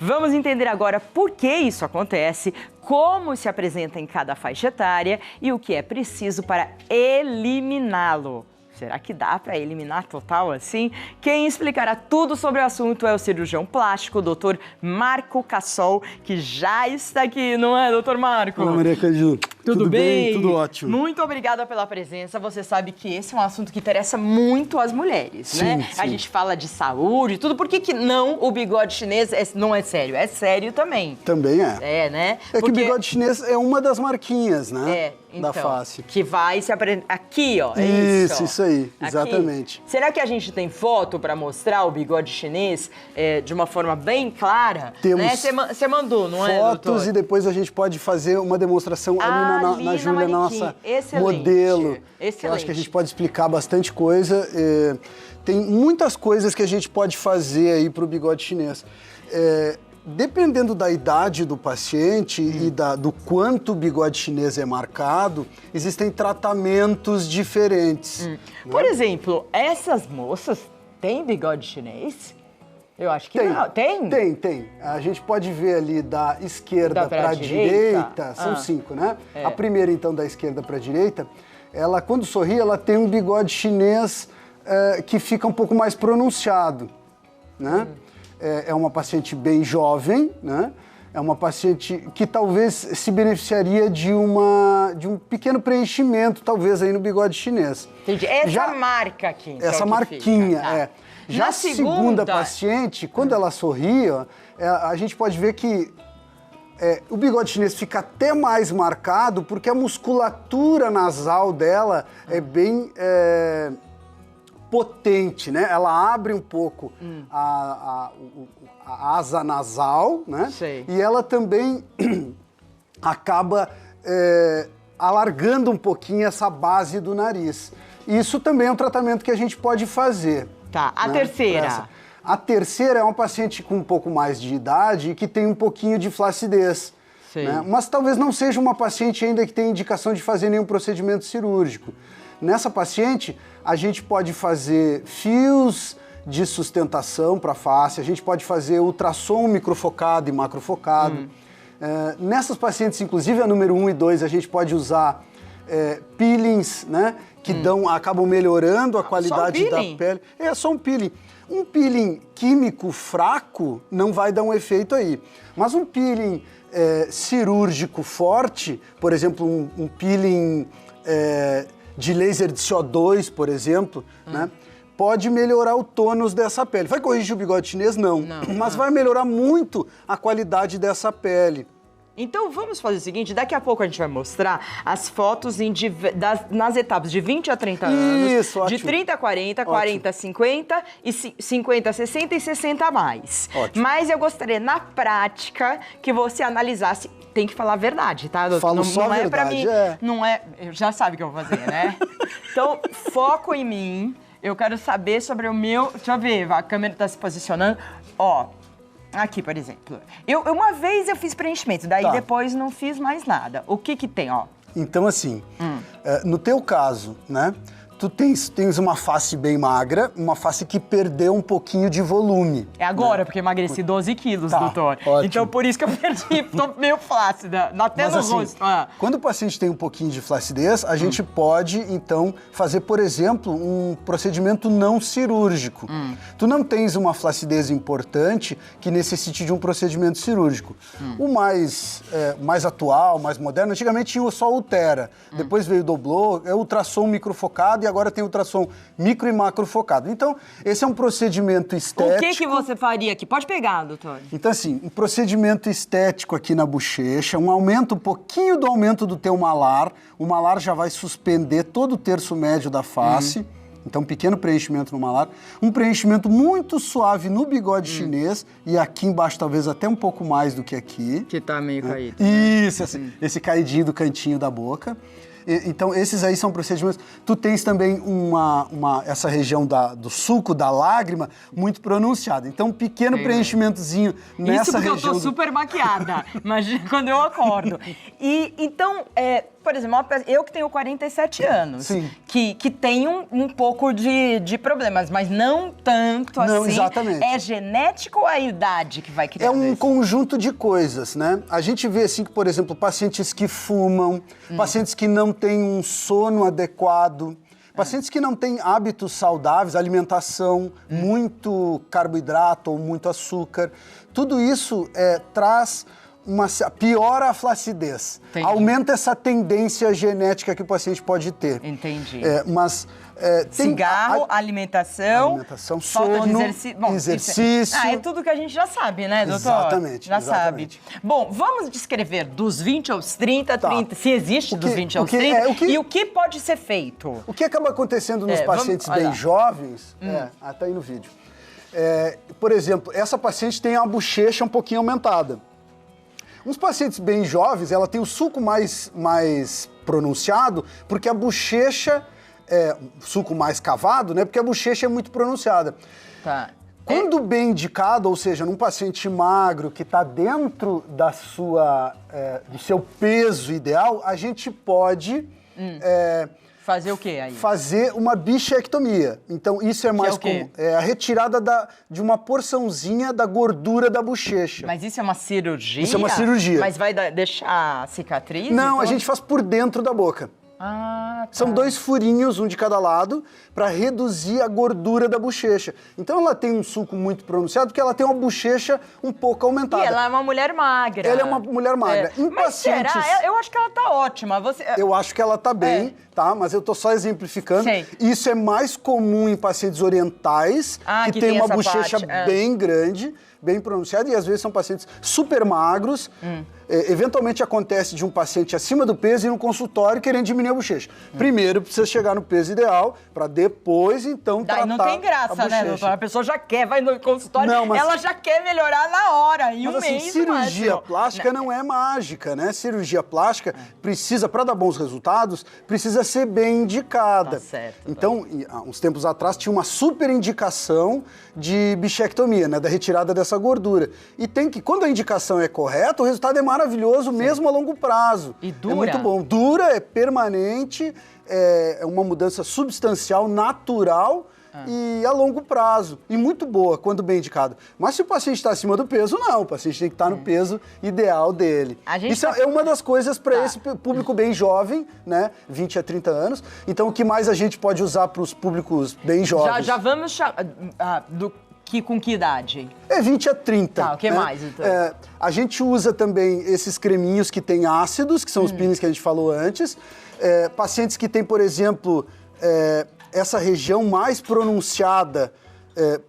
Vamos entender agora por que isso acontece, como se apresenta em cada faixa etária e o que é preciso para eliminá-lo. Será que dá para eliminar total assim? Quem explicará tudo sobre o assunto é o cirurgião plástico, Dr. Marco Cassol, que já está aqui, não é, Dr. Marco? Olá, Maria Cândido. Tudo bem? Tudo ótimo. Muito obrigada pela presença. Você sabe que esse é um assunto que interessa muito às mulheres, né? Sim. A gente fala de saúde, tudo. Por que não o bigode chinês não é sério? É sério também. Também é. É, né? É que o bigode chinês é uma das marquinhas, né? É, então, da face. que vai se aprender aqui, ó. É Isso aí, Aqui. exatamente. Será que a gente tem foto para mostrar o bigode chinês de uma forma bem clara? Temos Você mandou, não é, fotos doutor? E depois a gente pode fazer uma demonstração ali na Júlia, na nossa modelo. Excelente. Eu acho que a gente pode explicar bastante coisa. Tem muitas coisas que a gente pode fazer aí para o bigode chinês. Dependendo da idade do paciente e do quanto o bigode chinês é marcado, existem tratamentos diferentes. Né? Por exemplo, essas moças têm bigode chinês? Eu acho que não. Tem? Tem. A gente pode ver ali da esquerda para a direita, são 5, né? A primeira, então, da esquerda para a direita, ela, quando sorri, ela tem um bigode chinês que fica um pouco mais pronunciado, né? É uma paciente bem jovem, né? É uma paciente que talvez se beneficiaria de um pequeno preenchimento, talvez, aí no bigode chinês. Entendi. Essa marca aqui, então, essa marquinha, fica. Já a segunda paciente, quando ela sorri, a gente pode ver que o bigode chinês fica até mais marcado porque a musculatura nasal dela é bem potente, né? Ela abre um pouco a asa nasal, né? Sei. E ela também acaba alargando um pouquinho essa base do nariz. Isso também é um tratamento que a gente pode fazer. Tá, a terceira? A terceira é uma paciente com um pouco mais de idade e que tem um pouquinho de flacidez. Né? Mas talvez não seja uma paciente ainda que tenha indicação de fazer nenhum procedimento cirúrgico. Nessa paciente, a gente pode fazer fios de sustentação para a face, a gente pode fazer ultrassom microfocado e macrofocado. Nessas pacientes, inclusive a número 1 e 2, a gente pode usar peelings, né? Que acabam melhorando a qualidade da pele. É só um peeling. Um peeling químico fraco não vai dar um efeito aí. Mas um peeling cirúrgico forte, por exemplo, um peeling de laser de CO2, por exemplo, né? Pode melhorar o tônus dessa pele. Vai corrigir o bigode chinês? Não. Mas vai melhorar muito a qualidade dessa pele. Então vamos fazer o seguinte, daqui a pouco a gente vai mostrar as fotos nas etapas de 20 a 30 anos, Isso, ótimo. De 30 a 40, 40 a 50, e 50 a 60 e 60 a mais. Ótimo. Mas eu gostaria, na prática, que você analisasse. Tem que falar a verdade, tá? Falo só a verdade, pra mim, não é... Já sabe o que eu vou fazer, né? Então, foco em mim. Eu quero saber sobre o meu... Deixa eu ver, a câmera tá se posicionando. Ó, aqui, por exemplo. Uma vez eu fiz preenchimento, daí depois não fiz mais nada. O que tem, ó? Então, assim, no teu caso, né? Tu tens uma face bem magra, uma face que perdeu um pouquinho de volume. É agora, porque emagreci 12 quilos, doutor. Ótimo. Então, por isso que eu perdi, tô meio flácida, até no rosto. Quando o paciente tem um pouquinho de flacidez, a gente pode, então, fazer, por exemplo, um procedimento não cirúrgico. Tu não tens uma flacidez importante que necessite de um procedimento cirúrgico. O mais atual, mais moderno, antigamente tinha só Ultera. Depois veio o Doblô, ultrassom microfocado e agora tem ultrassom micro e macrofocado. Então, esse é um procedimento estético. O que você faria aqui? Pode pegar, doutor. Então, assim, um procedimento estético aqui na bochecha, um pouquinho do aumento do teu malar. O malar já vai suspender todo o terço médio da face. Então, um pequeno preenchimento no malar. Um preenchimento muito suave no bigode chinês. E aqui embaixo, talvez até um pouco mais do que aqui. Que tá meio caído. Isso, esse caidinho do cantinho da boca. Então, esses aí são procedimentos. Tu tens também essa região do sulco da lágrima muito pronunciada. Então, um pequeno preenchimentozinho nessa região. Isso porque eu tô super maquiada. Imagina quando eu acordo. E, então, por exemplo, eu que tenho 47 anos, Sim. que tem um pouco de problemas, mas não tanto Não, assim. exatamente. É genético ou a idade que vai criar? É um conjunto de coisas, né? A gente vê, assim, que, por exemplo, pacientes que fumam, pacientes que não têm um sono adequado, pacientes que não têm hábitos saudáveis, alimentação, muito carboidrato ou muito açúcar, tudo isso traz piora a flacidez, Entendi. aumenta essa tendência genética que o paciente pode ter. Entendi. Cigarro, alimentação, falta de sono, exercício. É tudo que a gente já sabe, né, doutor? Exatamente. Já sabe. Bom, vamos descrever dos 20 aos 30, Tá. 30, se existe dos 20 aos 30, e o que pode ser feito. O que acaba acontecendo nos pacientes bem jovens... tá aí no vídeo. Por exemplo, essa paciente tem a bochecha um pouquinho aumentada. Uns pacientes bem jovens, ela tem o sulco mais pronunciado, porque a bochecha... suco mais cavado, né? Porque a bochecha é muito pronunciada. Tá. Quando bem indicado, ou seja, num paciente magro que está dentro do seu peso ideal, a gente pode... fazer o quê aí? Fazer uma bichectomia. Então, isso é mais comum. É a retirada de uma porçãozinha da gordura da bochecha. Mas isso é uma cirurgia? Isso é uma cirurgia. Mas vai deixar cicatriz? Não, então? a gente faz por dentro da boca. Ah, tá. São 2 furinhos, um de cada lado, para reduzir a gordura da bochecha. Então ela tem um sulco muito pronunciado, porque ela tem uma bochecha um pouco aumentada. E ela é uma mulher magra. Ela é uma mulher magra. Mas será? Eu acho que ela tá ótima. Eu acho que ela tá bem, tá? Mas eu tô só exemplificando. Sei. Isso é mais comum em pacientes orientais, que tem uma bochecha bem grande, bem pronunciada, e às vezes são pacientes super magros. Eventualmente acontece de um paciente acima do peso ir no consultório querendo diminuir a bochecha. Primeiro precisa chegar no peso ideal, para depois então tratar a bochecha. Não tem graça, né, doutor? A pessoa já vai no consultório, ela já quer melhorar na hora, em um mês. Cirurgia plástica não é mágica, né? Cirurgia plástica precisa, para dar bons resultados, precisa ser bem indicada. Tá certo. Então, há uns tempos atrás, tinha uma super indicação de bichectomia, né? Da retirada dessa gordura. E quando a indicação é correta, o resultado é maravilhoso, mesmo a longo prazo. E dura? É muito bom. Dura, é permanente, é uma mudança substancial, natural e a longo prazo. E muito boa, quando bem indicado. Mas se o paciente está acima do peso, não. O paciente tem que estar no peso ideal dele. Isso é uma das coisas para esse público bem jovem, né? 20 a 30 anos. Então, o que mais a gente pode usar para os públicos bem jovens? Já vamos com que idade? 20 a 30. Tá, o que mais, então? A gente usa também esses creminhos que têm ácidos, que são os peelings que a gente falou antes. Pacientes que têm, por exemplo, essa região mais pronunciada,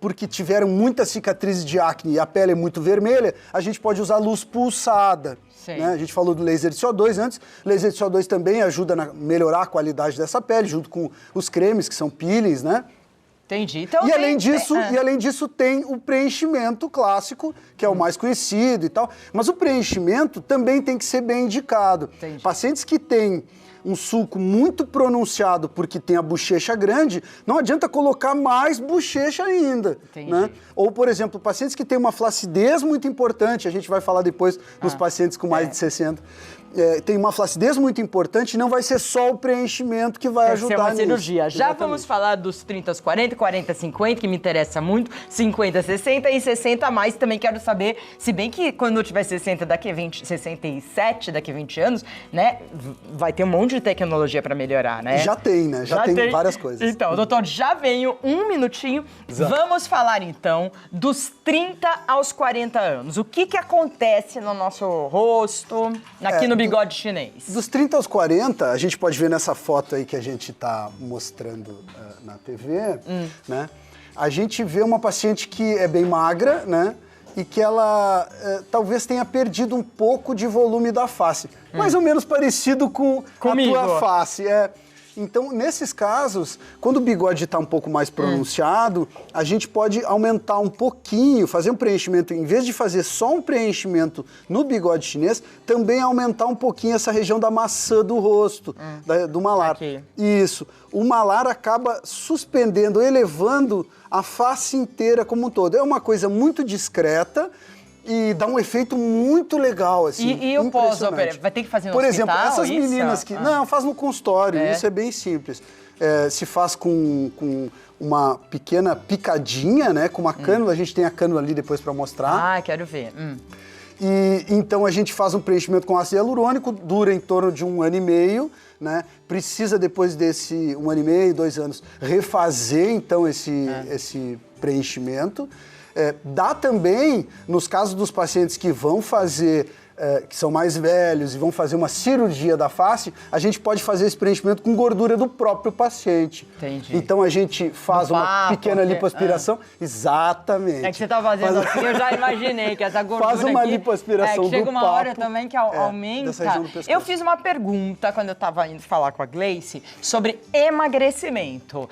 porque tiveram muitas cicatrizes de acne e a pele é muito vermelha, a gente pode usar luz pulsada. Né? A gente falou do laser de CO2 antes. Laser de CO2 também ajuda a melhorar a qualidade dessa pele, junto com os cremes, que são peelings, né? Entendi. Então, além disso, tem o preenchimento clássico, que é o mais conhecido e tal. Mas o preenchimento também tem que ser bem indicado. Entendi. Pacientes que têm um sulco muito pronunciado porque tem a bochecha grande, não adianta colocar mais bochecha ainda. Né? Ou, por exemplo, pacientes que têm uma flacidez muito importante, a gente vai falar depois nos pacientes com mais de 60, tem uma flacidez muito importante, não vai ser só o preenchimento que vai ajudar nisso. Vai ser uma cirurgia. Já Exatamente. vamos falar dos 30 aos 40, 40 a 50, que me interessa muito, 50 a 60 e 60 a mais. Também quero saber, se bem que quando eu tiver 60 daqui a 20, 67 daqui a 20 anos, né, vai ter um monte de tecnologia para melhorar, né? Já tem, né? Já tem várias coisas. Então, doutor, já venho um minutinho. Exato. Vamos falar, então, dos 30 aos 40 anos. O que acontece no nosso rosto, aqui no bigode chinês? Dos 30 aos 40, a gente pode ver nessa foto aí que a gente está mostrando na TV, né? A gente vê uma paciente que é bem magra, né? E que ela talvez tenha perdido um pouco de volume da face. Mais ou menos parecido com Comigo. A tua face. Então, nesses casos, quando o bigode está um pouco mais pronunciado, a gente pode aumentar um pouquinho, fazer um preenchimento, em vez de fazer só um preenchimento no bigode chinês, também aumentar um pouquinho essa região da maçã do rosto, do malar. Aqui. Isso. O malar acaba suspendendo, elevando a face inteira como um todo. É uma coisa muito discreta, e dá um efeito muito legal, assim. E o pós-operatório? Vai ter que fazer no Por hospital, exemplo, essas isso? meninas que... Não, faz no consultório, isso é bem simples. Se faz com uma pequena picadinha, né? Com uma cânula, a gente tem a cânula ali depois para mostrar. Ah, quero ver. E então a gente faz um preenchimento com ácido hialurônico, dura em torno de 1 ano e meio, né? Precisa depois desse 1 ano e meio, 2 anos, refazer então esse preenchimento. Dá também, nos casos dos pacientes que vão fazer, que são mais velhos e vão fazer uma cirurgia da face, a gente pode fazer esse preenchimento com gordura do próprio paciente. Entendi. Então a gente faz uma pequena lipoaspiração. Exatamente. É que você tá fazendo assim, eu já imaginei que essa gordura faz uma aqui, lipoaspiração que chega do uma hora papo, também que aumenta. dessa região do pescoço. Eu fiz uma pergunta quando eu tava indo falar com a Gleice sobre emagrecimento.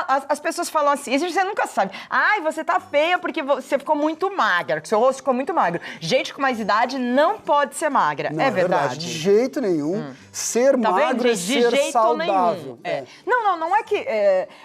As pessoas falam assim, você nunca sabe. Ai, você tá feia porque você ficou muito magra, que seu rosto ficou muito magro. Gente com mais idade não pode ser magra. Não, é verdade? De jeito nenhum. Ser magro é ser saudável. Não é que...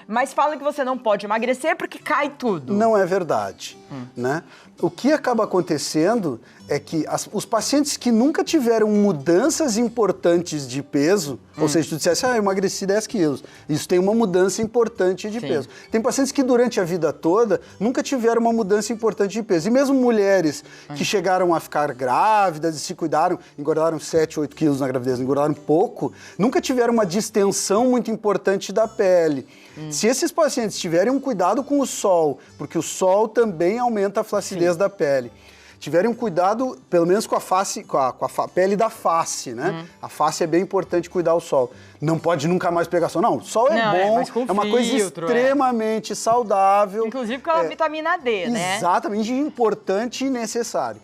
mas falam que você não pode emagrecer porque cai tudo. Não é verdade, né? O que acaba acontecendo é que os pacientes que nunca tiveram mudanças importantes de peso, ou seja, tu dissesse, eu emagreci 10 quilos, isso tem uma mudança importante de peso. Tem pacientes que durante a vida toda nunca tiveram uma mudança importante de peso. E mesmo mulheres que chegaram a ficar grávidas e se cuidaram, engordaram 7, 8 quilos na gravidez, engordaram pouco, nunca tiveram uma distensão muito importante da pele. Se esses pacientes tiverem um cuidado com o sol, porque o sol também aumenta a flacidez da pele, tiverem um cuidado, pelo menos com a face, com a pele da face, né? A face é bem importante cuidar do sol. Não pode nunca mais pegar sol. Não, o sol é bom, é uma coisa extremamente saudável. Inclusive com a vitamina D, né? Exatamente, importante e necessário.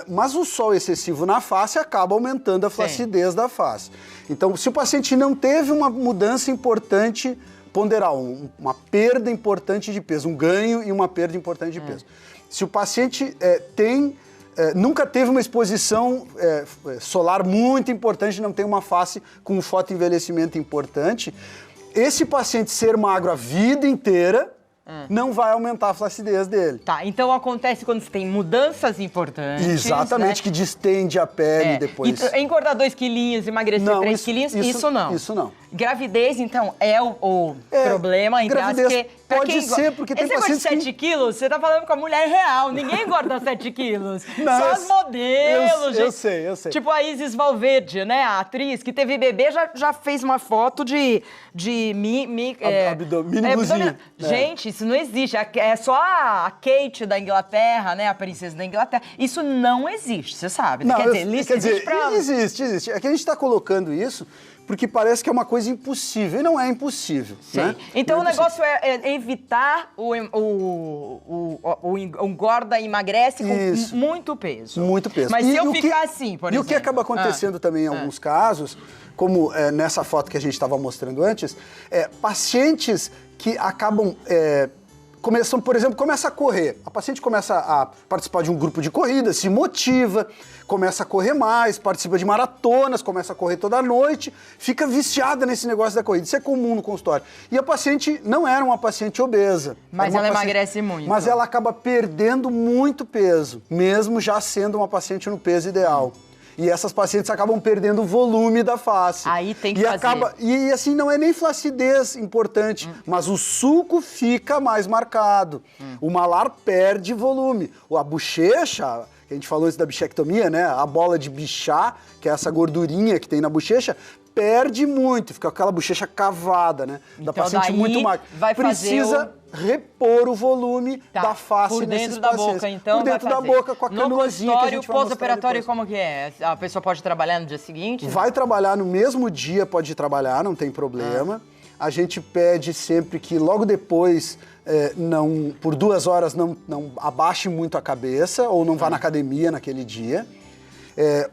Mas o sol excessivo na face acaba aumentando a flacidez da face. Então, se o paciente não teve uma mudança importante ponderal, uma perda importante de peso, um ganho e uma perda importante de peso. Se o paciente nunca teve uma exposição solar muito importante, não tem uma face com um fotoenvelhecimento importante, esse paciente ser magro a vida inteira não vai aumentar a flacidez dele. Tá, então acontece quando você tem mudanças importantes. Exatamente, né? Que distende a pele depois. E engordar 2 quilinhos, emagrecer 3 quilinhos, isso não. Isso não. Gravidez, então, é o problema, entre aspas, porque... Pode ser, porque tem pacientes que... 7 quilos, você tá falando com a mulher real, ninguém engorda 7 quilos. Não, só as modelos. Eu sei. Tipo a Isis Valverde, né, a atriz que teve bebê, já fez uma foto de abdômen. Gente, isso não existe. É só a Kate da Inglaterra, né, a princesa da Inglaterra. Isso não existe, você sabe. Não, Quer dizer, existe. É que a gente tá colocando isso porque parece que é uma coisa impossível, e não é impossível. Sim. Né? Então o negócio é evitar o engorda e emagrece com muito peso. Muito peso. Mas se eu ficar assim, por exemplo... E o que acaba acontecendo também em alguns casos, como nessa foto que a gente estava mostrando antes, pacientes que acabam... por exemplo, começa a correr. A paciente começa a participar de um grupo de corrida, se motiva, começa a correr mais, participa de maratonas, começa a correr toda noite, fica viciada nesse negócio da corrida. Isso é comum no consultório. E a paciente não era uma paciente obesa. Mas ela emagrece muito. Mas ela acaba perdendo muito peso, mesmo já sendo uma paciente no peso ideal. E essas pacientes acabam perdendo o volume da face. Aí tem que fazer. E assim, não é nem flacidez importante, mas o sulco fica mais marcado. O malar perde volume. A bochecha, que a gente falou antes da bichectomia, né? A bola de bichar, que é essa gordurinha que tem na bochecha, perde muito, fica aquela bochecha cavada, né? Então, da paciente muito magra. Precisa repor o volume da face desses pacientes. Por dentro da boca, então. Por dentro da boca, com a canulazinha que a gente vai mostrar pós-operatório, como que é? A pessoa pode trabalhar no dia seguinte? Vai trabalhar no mesmo dia, pode trabalhar, não tem problema. A gente pede sempre que logo depois, por 2 horas, não abaixe muito a cabeça ou não vá na academia naquele dia.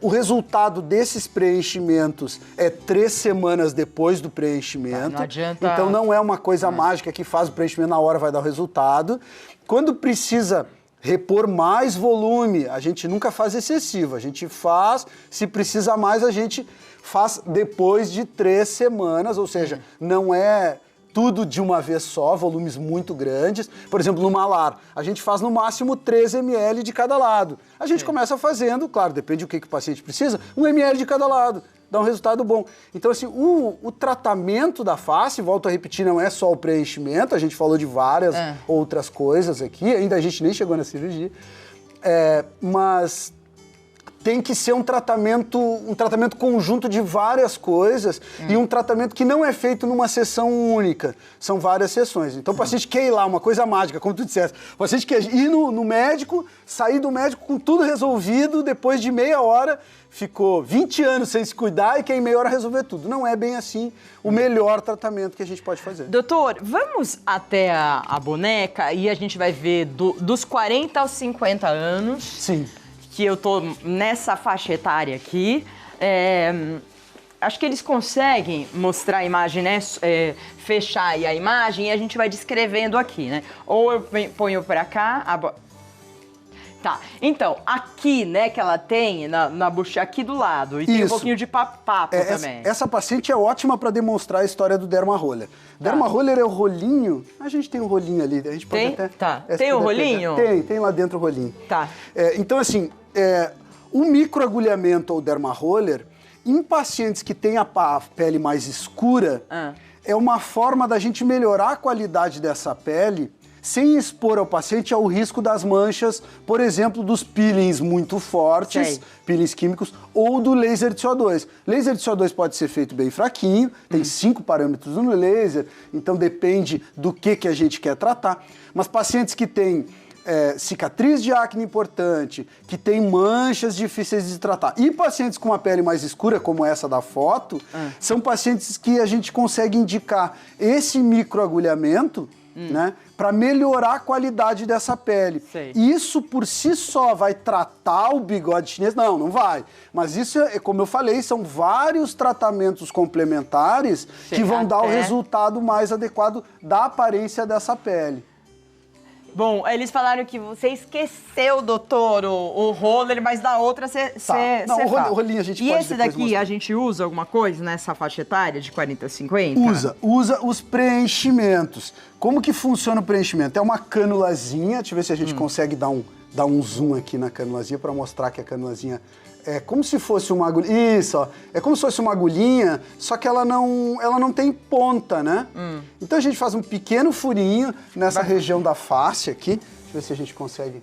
O resultado desses preenchimentos é 3 semanas depois do preenchimento. Não adianta... Então não é uma coisa mágica que faz o preenchimento na hora, vai dar o resultado. Quando precisa repor mais volume, a gente nunca faz excessivo. A gente faz, se precisa mais, a gente faz depois de 3 semanas, ou seja, não é tudo de uma vez só, volumes muito grandes. Por exemplo, no malar, a gente faz no máximo 3 ml de cada lado. A gente começa fazendo, claro, depende do que o paciente precisa, 1 ml de cada lado. Dá um resultado bom. Então, assim, o tratamento da face, volto a repetir, não é só o preenchimento, a gente falou de várias outras coisas aqui, ainda a gente nem chegou na cirurgia, mas tem que ser um tratamento conjunto de várias coisas e um tratamento que não é feito numa sessão única. São várias sessões. Então o paciente quer ir lá, uma coisa mágica, como tu disseste. O paciente quer ir no médico, sair do médico com tudo resolvido, depois de meia hora, ficou 20 anos sem se cuidar e quer em meia hora resolver tudo. Não é bem assim o melhor tratamento que a gente pode fazer. Doutor, vamos até a boneca e a gente vai ver dos 40 aos 50 anos. Sim. Que eu tô nessa faixa etária aqui, acho que eles conseguem mostrar a imagem, né? Fechar aí a imagem e a gente vai descrevendo aqui, né? Ou eu ponho pra cá, Tá, então, aqui, né, que ela tem na bochecha aqui do lado, e tem um pouquinho de papo também. Essa paciente é ótima para demonstrar a história do derma roller. Derma roller é o rolinho, a gente tem um rolinho ali, a gente pode até... Tá, tem um rolinho? Tem lá dentro o rolinho. Tá. Então, assim, o microagulhamento ou derma roller, em pacientes que têm a pele mais escura, é uma forma da gente melhorar a qualidade dessa pele sem expor ao paciente ao risco das manchas, por exemplo, dos peelings muito fortes, peelings químicos, ou do laser de CO2. Laser de CO2 pode ser feito bem fraquinho, tem 5 parâmetros no laser, então depende do que a gente quer tratar. Mas pacientes que têm cicatriz de acne importante, que tem manchas difíceis de tratar, e pacientes com uma pele mais escura, como essa da foto, são pacientes que a gente consegue indicar esse microagulhamento, né, para melhorar a qualidade dessa pele. Isso por si só vai tratar o bigode chinês? Não vai. Mas isso, como eu falei, são vários tratamentos complementares que vão dar o resultado mais adequado da aparência dessa pele. Bom, eles falaram que você esqueceu, doutor, o roller, mas da outra você o rolinho a gente pode. E esse daqui, mostrar. a gente usa alguma coisa nessa faixa etária de 40 a 50? Usa os preenchimentos. Como que funciona o preenchimento? É uma canulazinha, deixa eu ver se a gente consegue dar um zoom aqui na canulazinha para mostrar que a canulazinha é como se fosse uma agulhinha. Isso, ó. É como se fosse uma agulhinha, só que ela não tem ponta, né? Então a gente faz um pequeno furinho nessa região da face aqui. Deixa eu ver se a gente consegue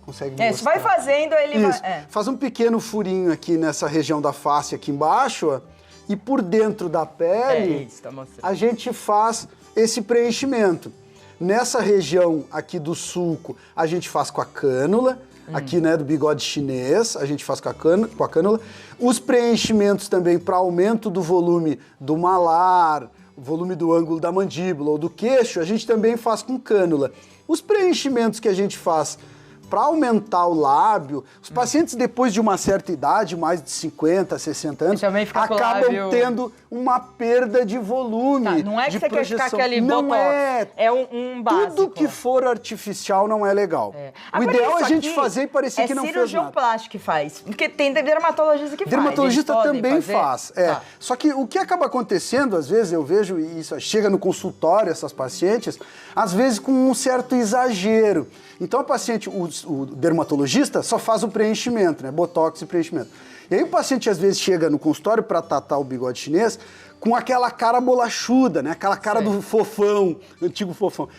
mostrar. Você vai fazendo, ele Isso. vai... Faz um pequeno furinho aqui nessa região da face aqui embaixo, ó, e por dentro da pele a gente faz esse preenchimento. Nessa região aqui do sulco, a gente faz com a cânula. Aqui, né, do bigode chinês, a gente faz com a cânula. Os preenchimentos também para aumento do volume do malar, volume do ângulo da mandíbula ou do queixo, a gente também faz com cânula. Os preenchimentos que a gente faz para aumentar o lábio, os pacientes depois de uma certa idade, mais de 50, 60 anos, acabam tendo uma perda de volume. Não é que de você projeção. quer ficar aquele botox, é um básico. Tudo que for artificial não é legal. O ideal é a gente fazer e parecer que não fez nada. É cirurgião plástico que faz, porque tem dermatologista que faz. Dermatologista também faz. Só que o que acaba acontecendo, às vezes eu vejo isso, chega no consultório essas pacientes, às vezes com um certo exagero. Então a paciente, o dermatologista só faz o preenchimento, né? Botox e preenchimento. E aí o paciente às vezes chega no consultório para tratar o bigode chinês com aquela cara bolachuda, né? Aquela cara do fofão, antigo fofão.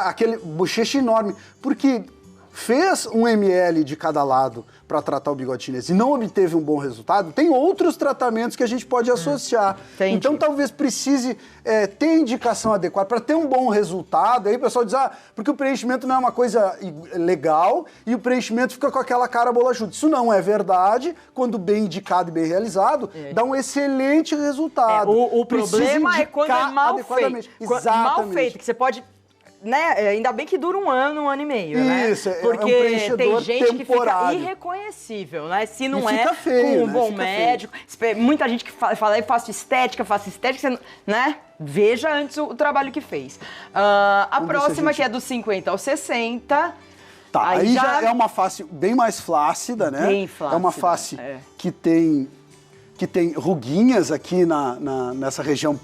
Aquele bochecha enorme. Porque fez 1 ml de cada lado para tratar o bigode chinês e não obteve um bom resultado, tem outros tratamentos que a gente pode associar. Então talvez precise ter indicação adequada para ter um bom resultado. Aí o pessoal diz, porque o preenchimento não é uma coisa legal e o preenchimento fica com aquela cara bolachuda. Isso não é verdade. Quando bem indicado e bem realizado, dá um excelente resultado. O problema é quando é mal feito. Exatamente. Mal feito, que você pode... Né? Ainda bem que dura um ano e meio, né? Isso, porque é um preenchedor tem gente temporário. Que fica irreconhecível, né? Se não fica feio, com um bom médico. Muita gente que fala, faço estética, você, né? Veja antes o trabalho que fez. A próxima, que é dos 50 aos 60... Aí já é uma face bem mais flácida, né? Bem flácida. É uma face que tem que tem ruguinhas aqui nessa região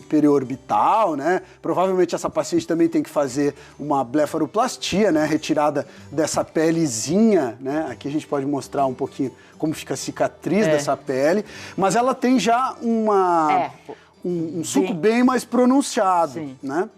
periorbital, né? Provavelmente essa paciente também tem que fazer uma blefaroplastia, né? Retirada dessa pelezinha, né? Aqui a gente pode mostrar um pouquinho como fica a cicatriz dessa pele, mas ela tem já um suco bem mais pronunciado, né?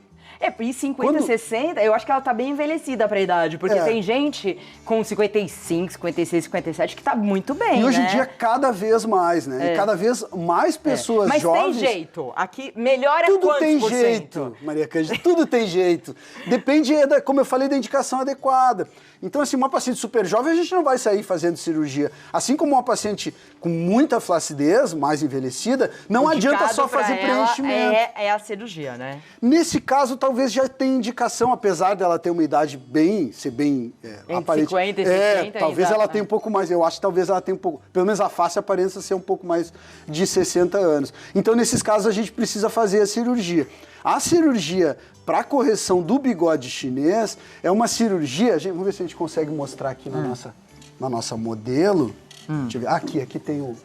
E 50, 60, eu acho que ela tá bem envelhecida pra idade, porque tem gente com 55, 56, 57 que tá muito bem, E hoje em né? dia, cada vez mais, né? E cada vez mais pessoas jovens... Mas tem jeito. Aqui, melhora tudo quantos tem por jeito, cento? Maria Cândida, tudo tem jeito. Depende, como eu falei, da indicação adequada. Então, assim, uma paciente super jovem, a gente não vai sair fazendo cirurgia. Assim como uma paciente com muita flacidez, mais envelhecida, não adianta só fazer preenchimento. É a cirurgia, né? Nesse caso, talvez já tenha indicação, apesar dela ter uma idade ser bem aparente. 50 e 60 talvez ainda, ela tenha um pouco mais, eu acho que talvez ela tenha um pouco, pelo menos a face aparenta ser um pouco mais de 60 anos. Então, nesses casos, a gente precisa fazer a cirurgia. A cirurgia para correção do bigode chinês é uma cirurgia, vamos ver se a gente consegue mostrar aqui na nossa modelo. Deixa eu ver. Aqui tem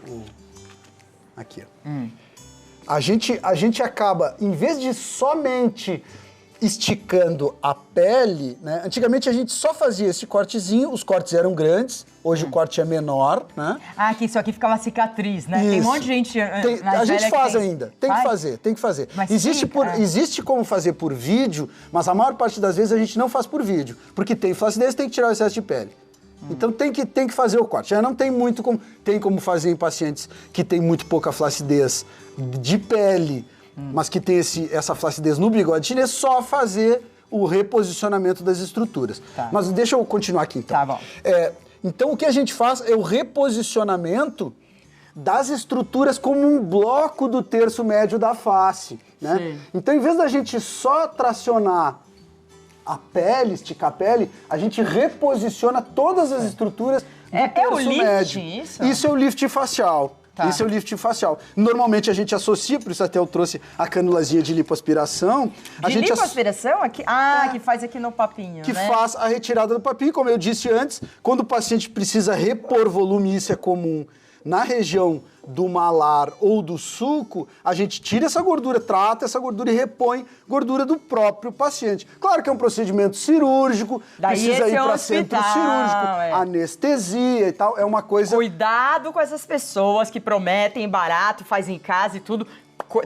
aqui, ó. A gente acaba, em vez de somente esticando a pele, né? Antigamente a gente só fazia esse cortezinho, os cortes eram grandes, hoje o corte é menor, né? Que isso aqui ficava cicatriz, né? Isso. Tem um monte de gente a gente faz ainda, tem que fazer. Mas existe como fazer por vídeo, mas a maior parte das vezes a gente não faz por vídeo, porque tem flacidez, tem que tirar o excesso de pele. Então tem que fazer o corte. Já não tem muito como... Tem como fazer em pacientes que tem muito pouca flacidez de pele, mas que tem essa flacidez no bigode chinês, só fazer o reposicionamento das estruturas. Tá. Mas deixa eu continuar aqui então. Tá bom. Então o que a gente faz é o reposicionamento das estruturas como um bloco do terço médio da face, né? Sim. Então, em vez da gente só tracionar a pele, esticar a pele, a gente reposiciona todas as estruturas do terço o lift, médio. isso? Isso é o lift facial. Tá. Isso é o lift facial. Normalmente a gente associa, por isso até eu trouxe a canulazinha de lipoaspiração. Lipoaspiração? Aqui? Que faz aqui no papinho, que né? faz a retirada do papinho, como eu disse antes, quando o paciente precisa repor volume, isso é comum na região do malar ou do sulco, a gente tira essa gordura, trata essa gordura e repõe gordura do próprio paciente. Claro que é um procedimento cirúrgico, precisa ir para centro cirúrgico, anestesia e tal, é uma coisa... Cuidado com essas pessoas que prometem barato, faz em casa e tudo,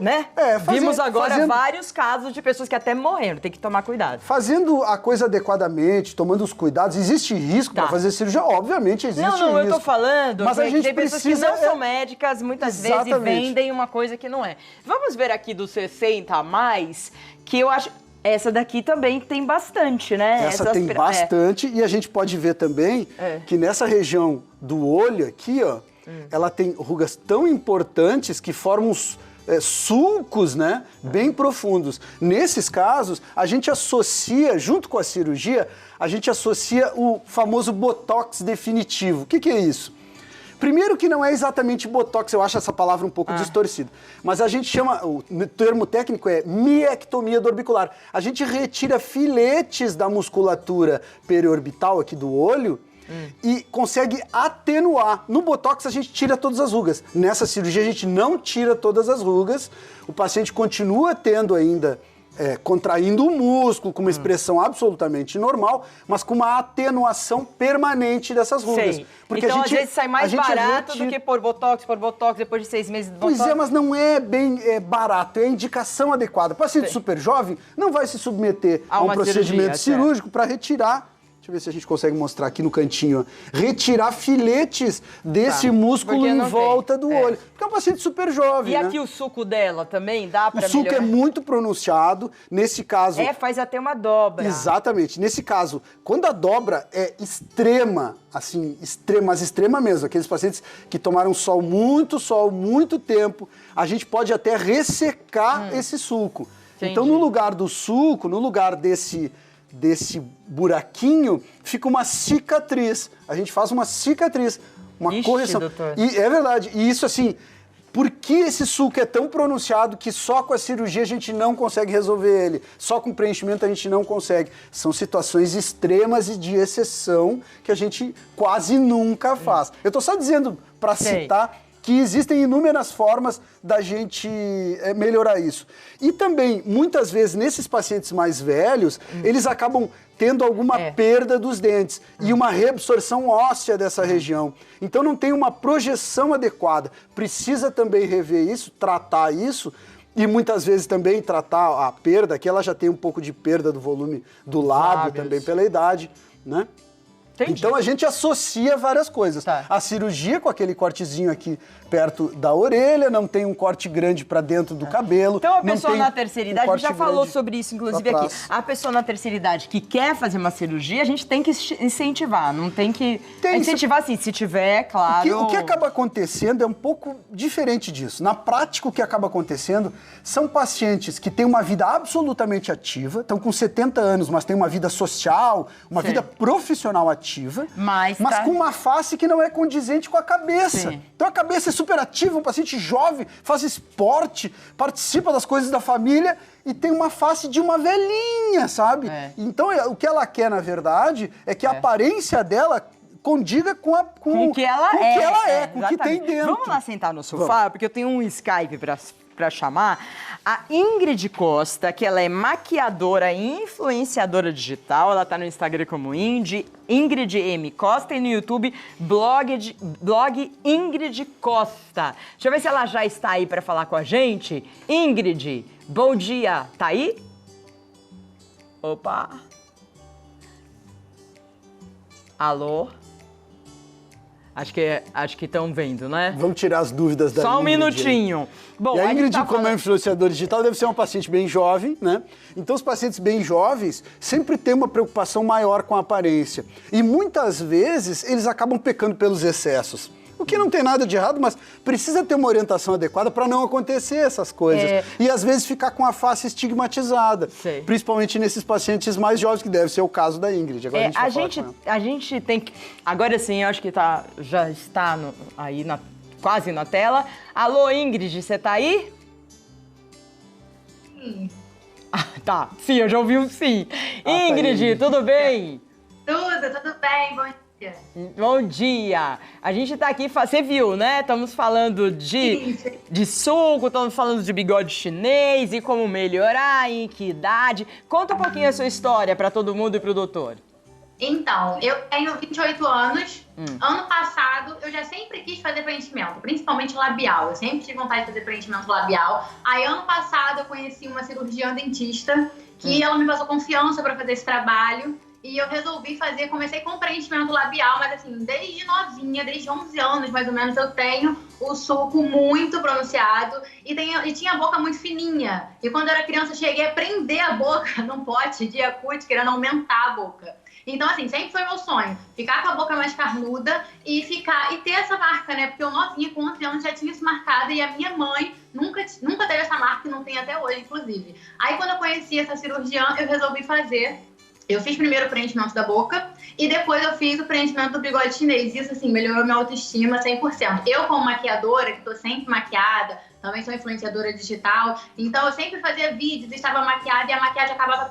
né? Vimos agora vários casos de pessoas que até morreram, tem que tomar cuidado. Fazendo a coisa adequadamente, tomando os cuidados, existe risco para fazer cirurgia? Obviamente existe risco. Não, eu tô falando, mas a gente tem pessoas que não são médicas, muitas vezes, e vendem uma coisa que não é. Vamos ver aqui dos 60 a mais, que eu acho... Essa daqui também tem bastante, né? Essa tem bastante, e a gente pode ver também que nessa região do olho aqui, ó, ela tem rugas tão importantes que formam sulcos, né, bem profundos. Nesses casos, a gente associa, junto com a cirurgia, a gente associa o famoso botox definitivo. O que é isso? Primeiro que não é exatamente botox, eu acho essa palavra um pouco distorcida, mas a gente chama, o termo técnico é miectomia do orbicular. A gente retira filetes da musculatura periorbital aqui do olho e consegue atenuar. No botox a gente tira todas as rugas. Nessa cirurgia a gente não tira todas as rugas, o paciente continua tendo ainda... contraindo o músculo, com uma expressão absolutamente normal, mas com uma atenuação permanente dessas rugas. Sei. Porque então, às vezes, sai mais barato do que por botox, depois de 6 meses de botox. Pois é, mas não é bem barato, é a indicação adequada. O paciente super jovem não vai se submeter a um procedimento cirúrgico para retirar... Deixa eu ver se a gente consegue mostrar aqui no cantinho. Retirar filetes desse músculo em volta do olho. Porque é um paciente super jovem, E aqui o suco dela também dá para melhorar? O suco é muito pronunciado. Nesse caso... faz até uma dobra. Exatamente. Nesse caso, quando a dobra é extrema, assim, mas extrema mesmo, aqueles pacientes que tomaram sol, muito tempo, a gente pode até ressecar esse suco. Entendi. Então, no lugar do suco, no lugar desse buraquinho, fica uma cicatriz. A gente faz uma cicatriz, uma correção. Doutor. E é verdade. E isso, assim, por que esse sulco é tão pronunciado que só com a cirurgia a gente não consegue resolver ele? Só com preenchimento a gente não consegue. São situações extremas e de exceção que a gente quase nunca faz. Eu tô só dizendo, para citar, que existem inúmeras formas da gente melhorar isso. E também, muitas vezes, nesses pacientes mais velhos, eles acabam tendo alguma perda dos dentes e uma reabsorção óssea dessa região. Então não tem uma projeção adequada. Precisa também rever isso, tratar isso, e muitas vezes também tratar a perda, que ela já tem um pouco de perda do volume do lábio também pela idade, né? Entendi. Então a gente associa várias coisas. A cirurgia com aquele cortezinho aqui perto da orelha, não tem um corte grande para dentro do cabelo. Então a pessoa na terceira idade, a gente já falou sobre isso inclusive aqui. A pessoa na terceira idade que quer fazer uma cirurgia, a gente tem que incentivar, não tem que... incentivar assim, se tiver, claro... O que acaba acontecendo é um pouco diferente disso. Na prática, o que acaba acontecendo são pacientes que têm uma vida absolutamente ativa, estão com 70 anos, mas têm uma vida social, uma vida profissional ativa, mas com uma face que não é condizente com a cabeça. Então a cabeça é super ativa, um paciente jovem, faz esporte, participa das coisas da família e tem uma face de uma velhinha, sabe? Então o que ela quer, na verdade, é que a aparência dela condiga com o que ela é, com o que tem dentro. Vamos lá sentar no sofá, porque eu tenho um Skype para chamar a Ingrid Costa, que ela é maquiadora e influenciadora digital. Ela tá no Instagram como Ingrid M. Costa e no YouTube blog Ingrid Costa. Deixa eu ver se ela já está aí para falar com a gente. Ingrid, bom dia. Tá aí? Opa. Alô? Acho que estão vendo, né? Vamos tirar as dúvidas da Ingrid. Só um minutinho. Bom, e a Ingrid, como é influenciadora digital, deve ser uma paciente bem jovem, né? Então, os pacientes bem jovens sempre têm uma preocupação maior com a aparência. E muitas vezes, eles acabam pecando pelos excessos. O que não tem nada de errado, mas precisa ter uma orientação adequada para não acontecer essas coisas. E às vezes ficar com a face estigmatizada. Principalmente nesses pacientes mais jovens, que deve ser o caso da Ingrid. Agora a gente tem que... Agora sim, eu acho que já está aí quase na tela. Alô, Ingrid, você tá aí? Sim. Tá, sim, eu já ouvi um sim. Ingrid, tudo bem? Tudo bem, bom dia. Bom dia! A gente tá aqui, você viu, né? Estamos falando de suco, estamos falando de bigode chinês e como melhorar, em que idade. Conta um pouquinho a sua história para todo mundo e pro doutor. Então, eu tenho 28 anos. Ano passado, eu já sempre quis fazer preenchimento, principalmente labial. Eu sempre tive vontade de fazer preenchimento labial. Aí, ano passado, eu conheci uma cirurgiã dentista que ela me passou confiança para fazer esse trabalho. E eu resolvi fazer, comecei com preenchimento labial, mas assim, desde novinha, desde 11 anos mais ou menos, eu tenho o sulco muito pronunciado e tinha a boca muito fininha. E quando eu era criança, eu cheguei a prender a boca num pote de Yakult, querendo aumentar a boca. Então, assim, sempre foi meu sonho, ficar com a boca mais carnuda e ter essa marca, né? Porque eu novinha, com 11 anos, já tinha isso marcado e a minha mãe nunca teve essa marca e não tem até hoje, inclusive. Aí, quando eu conheci essa cirurgiã, eu resolvi fazer. Eu fiz primeiro o preenchimento da boca e depois eu fiz o preenchimento do bigode chinês. Isso, assim, melhorou minha autoestima 100%. Eu, como maquiadora, que tô sempre maquiada, também sou influenciadora digital, então eu sempre fazia vídeos, estava maquiada e a maquiagem acabava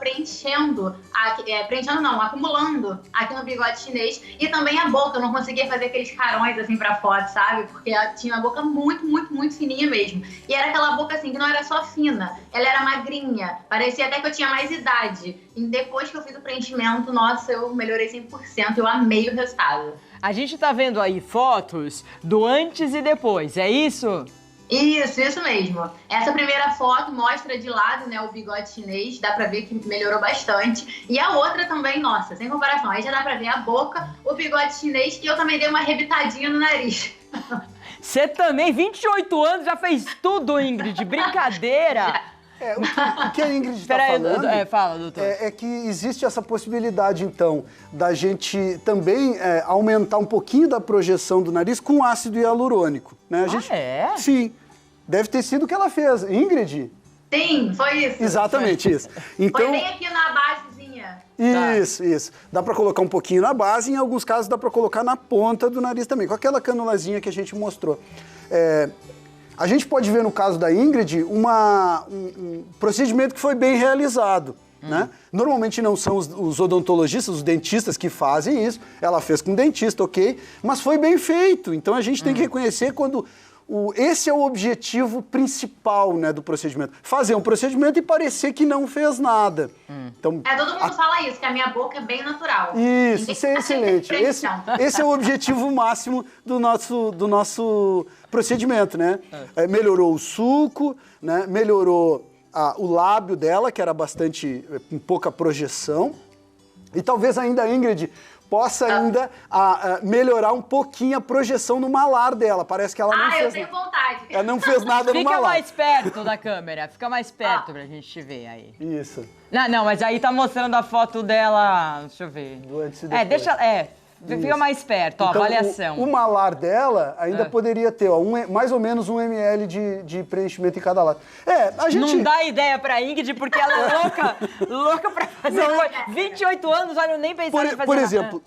acumulando aqui no bigode chinês e também a boca, eu não conseguia fazer aqueles carões assim pra fora, sabe? Porque ela tinha uma boca muito, muito, muito fininha mesmo. E era aquela boca assim, que não era só fina, ela era magrinha, parecia até que eu tinha mais idade. E depois que eu fiz o preenchimento, nossa, eu melhorei 100%, eu amei o resultado. A gente tá vendo aí fotos do antes e depois, é isso? Isso mesmo. Essa primeira foto mostra de lado, né, o bigode chinês, dá pra ver que melhorou bastante. E a outra também, nossa, sem comparação. Aí já dá pra ver a boca, o bigode chinês, e eu também dei uma arrebitadinha no nariz. Você também, 28 anos, já fez tudo, Ingrid, brincadeira. O que a Ingrid está falando fala, doutor. É que existe essa possibilidade, então, da gente também aumentar um pouquinho da projeção do nariz com ácido hialurônico. Né? Sim. Deve ter sido o que ela fez. Ingrid? Sim, foi isso. Exatamente isso. Então, foi bem aqui na basezinha. Isso. Dá para colocar um pouquinho na base, em alguns casos dá para colocar na ponta do nariz também, com aquela canulazinha que a gente mostrou. A gente pode ver no caso da Ingrid um procedimento que foi bem realizado. Né? Normalmente não são os odontologistas, os dentistas que fazem isso. Ela fez com um dentista, ok? Mas foi bem feito. Então a gente tem que reconhecer quando esse é o objetivo principal, né, do procedimento. Fazer um procedimento e parecer que não fez nada. Então, todo mundo fala isso, que a minha boca é bem natural. Isso é excelente. Esse é o objetivo máximo do nosso procedimento, né? Melhorou o sulco, né? Melhorou o lábio dela, que era com pouca projeção. E talvez ainda a Ingrid possa ainda melhorar um pouquinho a projeção no malar dela. Parece que ela não fez... eu tenho vontade. Ela não fez nada no malar. Fica mais perto da câmera, fica mais perto pra gente te ver aí. Isso. Não, mas aí tá mostrando a foto dela, deixa eu ver. Do antes e depois. Fica mais perto, ó, então, avaliação. O malar dela ainda poderia ter, ó, mais ou menos 1 ml de preenchimento em cada lado. A gente... Não dá ideia pra Ingrid, porque ela é louca pra fazer coisa. 28 anos, olha, eu nem pensava em fazer Por nada. exemplo,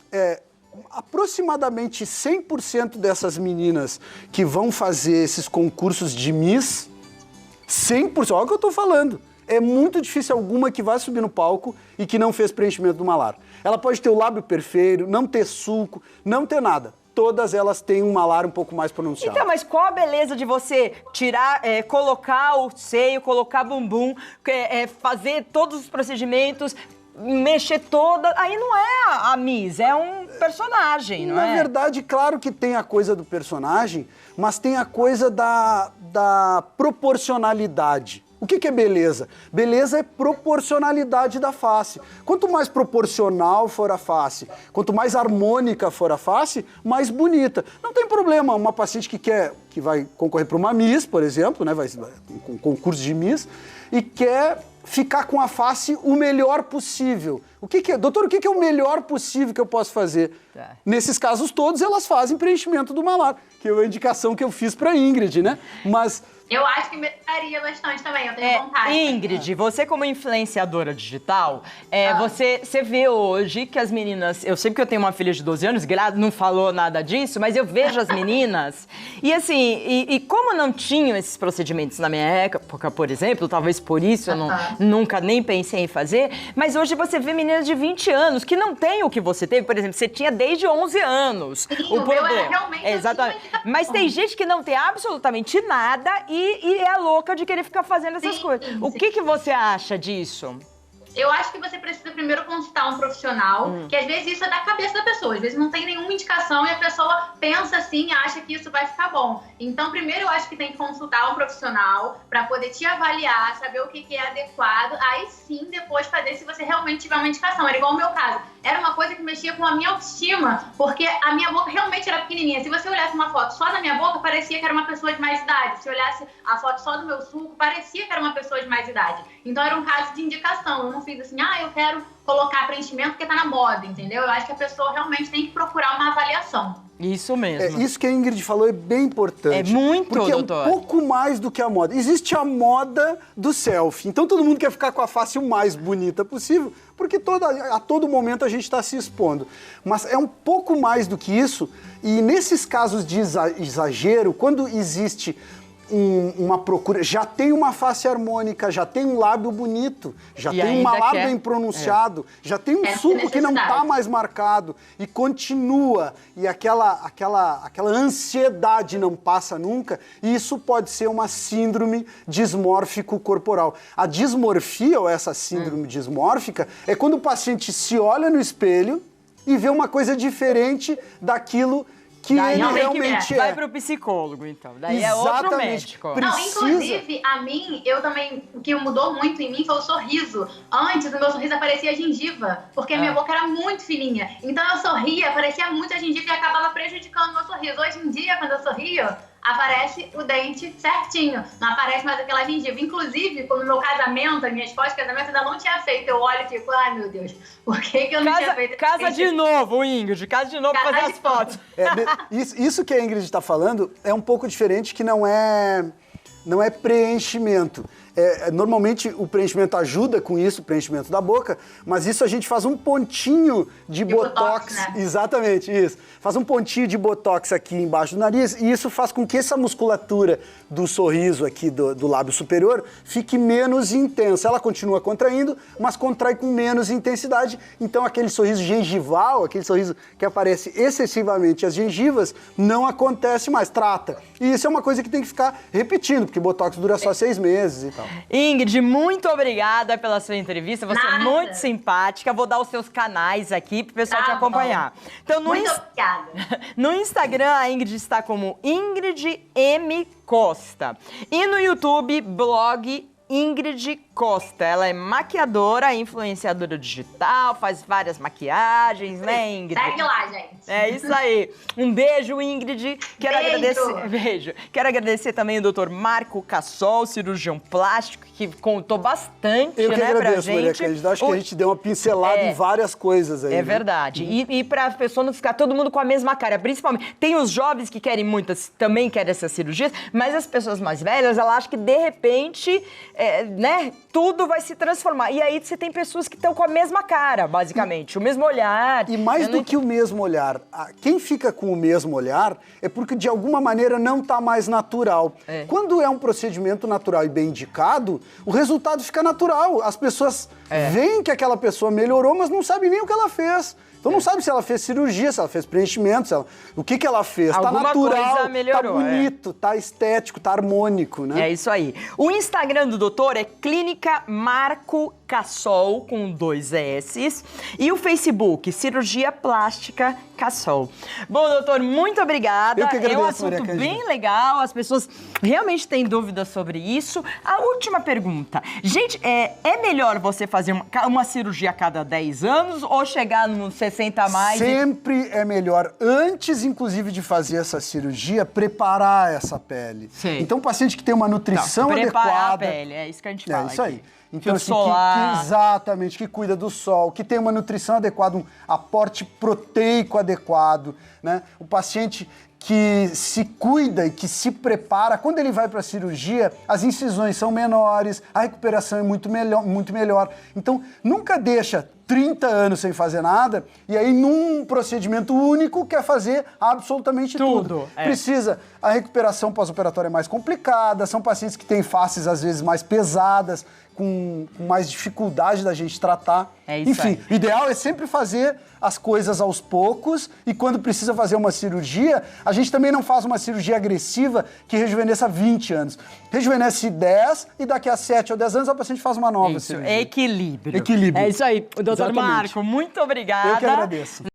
aproximadamente 100% dessas meninas que vão fazer esses concursos de Miss, 100%, olha o que eu tô falando. É muito difícil alguma que vai subir no palco e que não fez preenchimento do malar. Ela pode ter o lábio perfeito, não ter sulco, não ter nada. Todas elas têm um malar um pouco mais pronunciado. Então, mas qual a beleza de você tirar, colocar o seio, colocar bumbum, fazer todos os procedimentos, mexer toda... Aí não é a Miss, é um personagem, não é? Na verdade, claro que tem a coisa do personagem, mas tem a coisa da proporcionalidade. O que é beleza? Beleza é proporcionalidade da face. Quanto mais proporcional for a face, quanto mais harmônica for a face, mais bonita. Não tem problema, uma paciente que vai concorrer para uma Miss, por exemplo, né, vai um concurso de Miss, e quer ficar com a face o melhor possível. Doutor, o que é o melhor possível que eu posso fazer? Tá. Nesses casos todos, elas fazem preenchimento do malar, que é a indicação que eu fiz para Ingrid, né? Mas... Eu acho que melhoraria bastante também, eu tenho vontade. Ingrid, você como influenciadora digital, você vê hoje que as meninas... Eu sei que eu tenho uma filha de 12 anos, não falou nada disso, mas eu vejo as meninas e assim, e como não tinham esses procedimentos na minha época, por exemplo, talvez por isso eu nunca nem pensei em fazer, mas hoje você vê meninas de 20 anos que não têm o que você teve, por exemplo, você tinha desde 11 anos. Sim, o meu era realmente... Exatamente. Mas tem gente que não tem absolutamente nada e é louca de querer ficar fazendo essas coisas. O que você acha disso? Eu acho que você precisa primeiro consultar um profissional, que às vezes isso é da cabeça da pessoa, às vezes não tem nenhuma indicação e a pessoa pensa assim e acha que isso vai ficar bom. Então, primeiro eu acho que tem que consultar um profissional para poder te avaliar, saber o que é adequado, aí sim depois fazer se você realmente tiver uma indicação. Era igual o meu caso, era uma coisa que mexia com a minha autoestima, porque a minha boca realmente era pequenininha. Se você olhasse uma foto só da minha boca, parecia que era uma pessoa de mais idade. Se olhasse a foto só do meu sulco, parecia que era uma pessoa de mais idade. Então era um caso de indicação, eu não fiz assim, eu quero colocar preenchimento porque tá na moda, entendeu? Eu acho que a pessoa realmente tem que procurar uma avaliação. Isso mesmo. Isso que a Ingrid falou é bem importante. É muito, porque doutor. É um pouco mais do que a moda. Existe a moda do selfie. Então todo mundo quer ficar com a face o mais bonita possível, porque a todo momento a gente está se expondo. Mas é um pouco mais do que isso, e nesses casos de exagero, quando existe uma procura, já tem uma face harmônica, já tem um lábio bonito, já tem um malar bem pronunciado, já tem um sulco que não está mais marcado e continua, e aquela ansiedade não passa nunca, e isso pode ser uma síndrome dismórfico corporal. A dismorfia, ou essa síndrome dismórfica, é quando o paciente se olha no espelho e vê uma coisa diferente daquilo que ele realmente é. Vai pro psicólogo, então. Daí é outro médico. Não, inclusive, a mim, eu também, o que mudou muito em mim foi o sorriso. Antes, o meu sorriso aparecia gengiva, porque a minha boca era muito fininha. Então eu sorria, parecia muito a gengiva e acabava prejudicando o meu sorriso. Hoje em dia, quando eu sorrio, aparece o dente certinho, não aparece mais aquela gengiva. Inclusive, no meu casamento, a minha esposa de casamento ainda não tinha feito. Eu olho e fico, ai meu Deus, por que eu não tinha feito? Casa de novo, Ingrid, casa de novo pra fazer as fotos. Isso que a Ingrid está falando é um pouco diferente, que não é preenchimento. Normalmente o preenchimento ajuda com isso, o preenchimento da boca, mas isso a gente faz um pontinho de botox, né? Exatamente, isso. Faz um pontinho de botox aqui embaixo do nariz e isso faz com que essa musculatura do sorriso aqui do lábio superior fique menos intensa. Ela continua contraindo, mas contrai com menos intensidade. Então aquele sorriso gengival, aquele sorriso que aparece excessivamente as gengivas, não acontece mais, trata. E isso é uma coisa que tem que ficar repetindo, porque botox dura só 6 meses e tal. Ingrid, muito obrigada pela sua entrevista. Você é Nada. muito simpática. Vou dar os seus canais aqui pro pessoal te acompanhar. Então, Muito obrigada. No Instagram, a Ingrid está como Ingrid M. Costa. E no YouTube, blog Ingrid Costa. Ela é maquiadora, influenciadora digital, faz várias maquiagens, né, Ingrid? Segue lá, gente. É isso aí. Um beijo, Ingrid. Beijo. Quero agradecer também o Dr. Marco Cassol, cirurgião plástico, que contou bastante, Eu que né, pra agradeço, gente. Maria Cândida. Acho que a gente deu uma pincelada em várias coisas aí. É né? verdade. E para a pessoa não ficar todo mundo com a mesma cara, principalmente. Tem os jovens que querem muitas, também querem essas cirurgias, mas as pessoas mais velhas, elas acham que de repente, né, tudo vai se transformar. E aí você tem pessoas que estão com a mesma cara, basicamente, o mesmo olhar. E mais do que o mesmo olhar, quem fica com o mesmo olhar é porque de alguma maneira não está mais natural. Quando é um procedimento natural e bem indicado, o resultado fica natural. As pessoas veem que aquela pessoa melhorou, mas não sabem nem o que ela fez. Então não sabe se ela fez cirurgia, se ela fez preenchimento, o que ela fez. Tá natural, coisa melhorou, tá bonito, tá estético, tá harmônico, né? É isso aí. O Instagram do doutor é Clínica Marco Cassol, com 2 S. E o Facebook, Cirurgia Plástica Cassol. Bom, doutor, muito obrigada. Eu que agradeço, é um assunto Maria Cândida. bem legal, as pessoas realmente têm dúvidas sobre isso. A última pergunta. Gente, é melhor você fazer uma cirurgia a cada 10 anos ou chegar nos 60 a mais? Sempre é melhor, antes inclusive de fazer essa cirurgia, preparar essa pele. Sim. Então o paciente que tem uma nutrição preparar adequada... a pele, é isso que a gente fala. É isso aí. Aqui. Então, assim, solar. exatamente, que cuida do sol, que tem uma nutrição adequada, um aporte proteico adequado, né? O paciente que se cuida e que se prepara, quando ele vai para a cirurgia, as incisões são menores, a recuperação é muito melhor. Então, nunca deixa 30 anos sem fazer nada e aí num procedimento único quer fazer absolutamente tudo. Precisa. A recuperação pós-operatória é mais complicada, são pacientes que têm faces às vezes mais pesadas, com mais dificuldade da gente tratar. É isso. Enfim, aí. o ideal é sempre fazer as coisas aos poucos e quando precisa fazer uma cirurgia, a gente também não faz uma cirurgia agressiva que rejuvenesça 20 anos. Rejuvenesce 10 e daqui a 7 ou 10 anos a paciente faz uma nova cirurgia. Equilíbrio. Equilíbrio. É isso aí. Doutor Exatamente. Marco, muito obrigada. Eu que agradeço.